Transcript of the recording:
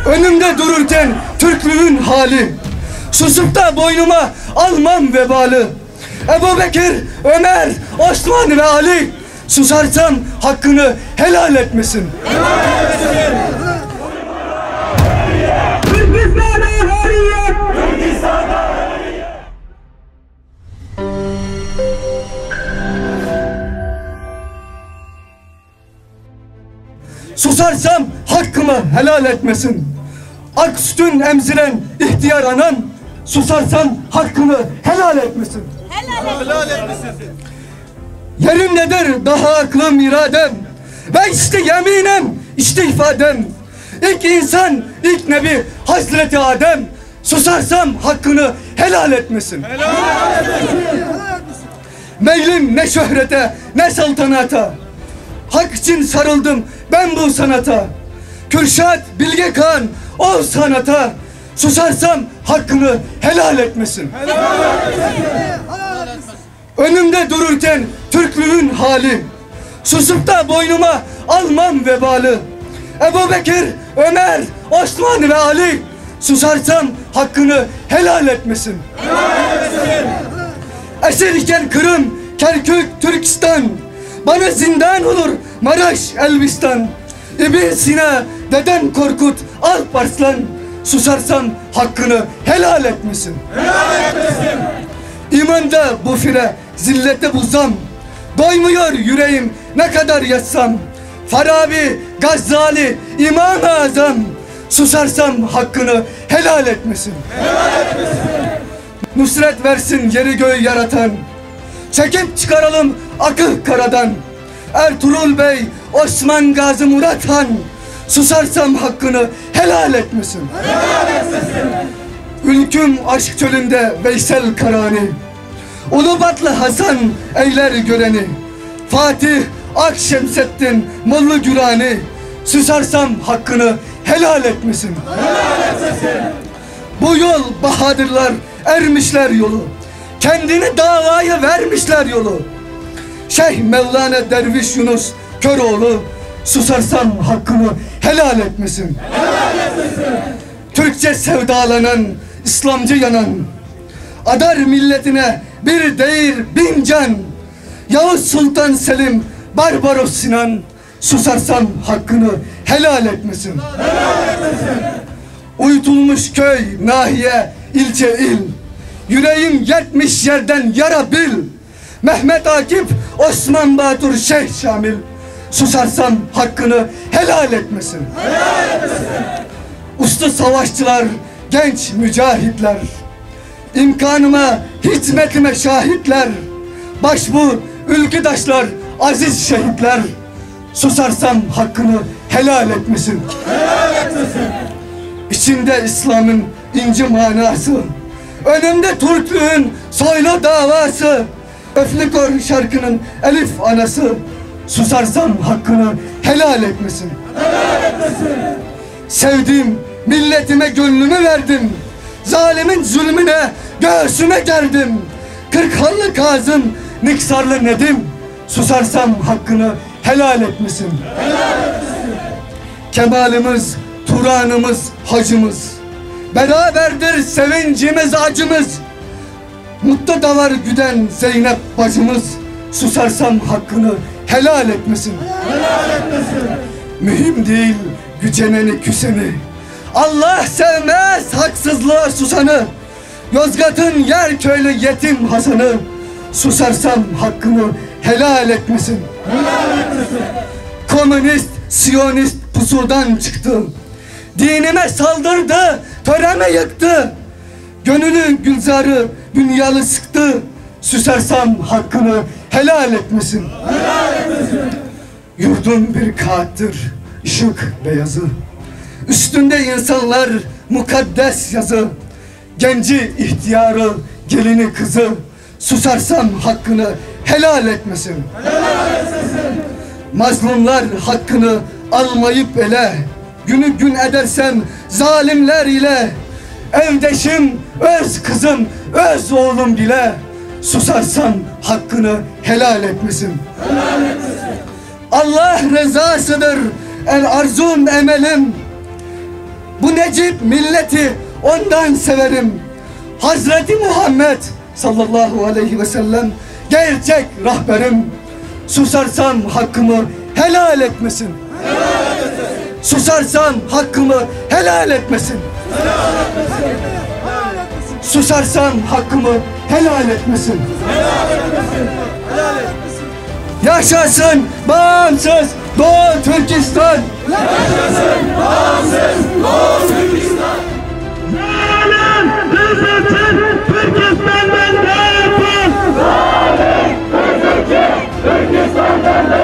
Önümde dururken Türklüğün hali, susup da boynuma almam vebalı. Ebubekir, Ömer, Osman ve Ali, susarsam hakkını helal etmesin. Helal etmesin. Türkistan'a hürriyet! Türkistan'a hürriyet! Susarsam hakkımı helal etmesin. Ak sütün emziren ihtiyar anan, susarsam hakkını helal etmesin. Helal etmesin. Yerimdedir daha aklım iradem, ve işte yeminim, işte ifadem. İlk insan, ilk nebi Hazreti Adem, susarsam hakkını helal etmesin. Helal etmesin. Meylim ne şöhrete ne saltanata, hak için sarıldım ben bu sanata. Kürşat, Bilge Kağan o sanata, susarsam hakkını helal etmesin. Helal etmesin. Önümde dururken Türklüğün hali, susup da boynuma almam vebalı. Ebubekir, Ömer, Osman ve Ali, susarsam hakkını helal etmesin. Helal etmesin. Esirken Kırım, Kerkük, Türkistan, bana zindan olur Maraş, Elbistan. İbn Sina, Deden Korkut, Alparslan, susarsam hakkını helal etmesin. Helal etmesin. İmanda bu fire, zillette bu zam, doymuyor yüreğim ne kadar yatsam. Farabi, Gazali, İmam-ı Azam, susarsam hakkını helal etmesin. Helal etmesin. Nusret versin yeri göğü yaratan, çekip çıkaralım akı karadan. Ertuğrul Bey, Osman Gazi Murat Han, susarsam hakkını helal etmesin. Helal etmesin. Ülküm aşk çölünde Veysel Karani, Ulubatlı Hasan eyler göreni. Fatih, Akşemseddin, Molla Gürani, susarsam hakkını helal etmesin. Helal etmesin. Bu yol bahadırlar ermişler yolu, kendini davaya vermişler yolu. Şeyh Mevlana Derviş Yunus Köroğlu, susarsam hakkını helal etmesin. Helal etmesin. Türkçe sevdalanan, İslamcı yanan, adar milletine bir değil bin can. Yavuz Sultan Selim, Barbaros Sinan, susarsam hakkını helal etmesin. Helal etmesin. Uyutulmuş köy, nahiye, ilçe, il, yüreğim 70 yerden yara bil. Mehmet Akif, Osman Batur, Şeyh Şamil, susarsam hakkını helal etmesin. Helal etmesin. Usta savaşçılar, genç mücahitler, imkanıma, hizmetime şahitler, başbu ülküdaşlar, aziz şehitler, susarsam hakkını helal etmesin. Helal etmesin. İçinde İslam'ın ince manası, önümde Türklüğün soylu davası, Öflikor şarkının elif anası, susarsam hakkını helal etmesin. Helal etmesin. Sevdim, milletime gönlümü verdim, zalimin zulmüne göğsüme gerdim. Kırkhanlı Kazım, Niksarlı Nedim, susarsam hakkını helal etmesin. Helal etmesin. Kemalimiz, Turanımız, hacımız, beraberdir sevincimiz, acımız. Mutlu davar güden Zeynep bacımız, susarsam hakkını helal etmesin. Helal etmesin. Mühim değil güceneni küseni, Allah sevmez haksızlığa susanı. Yozgat'ın yer köylü yetim Hasan'ı, susarsam hakkını helal etmesin. Helal etmesin. Komünist, Siyonist pusudan çıktı, dinime saldırdı, töreme yıktı. Gönülü gülzarı dünyalı sıktı, susarsam hakkını helal etmesin. Helal etmesin. Yurdum bir kağıttır, ışık beyazı, üstünde insanlar mukaddes yazı. Genci ihtiyarı, gelini kızı, susarsam hakkını helal etmesin. Helal etmesin. Mazlumlar hakkını almayıp ele, günü gün edersem zalimler ile. Evdeşim, öz kızım, öz oğlum bile, susarsam hakkını helal etmesin. Helal etmesin. Allah rızasıdır el arzum emelim. Bu Necip milleti ondan severim. Hazreti Muhammed sallallahu aleyhi ve sellem gerçek rahberim. Susarsam hakkımı helal etmesin. Susarsam hakkımı helal etmesin. Susarsam hakkımı helal etmesin. Yaşasın bağımsız Doğu Türkistan. Yaşasın bağımsız Doğu Türkistan. Zalim Öztürk Türkistan'dan ne yapar? Zalim Öztürk Türkistan'dan ne yapar?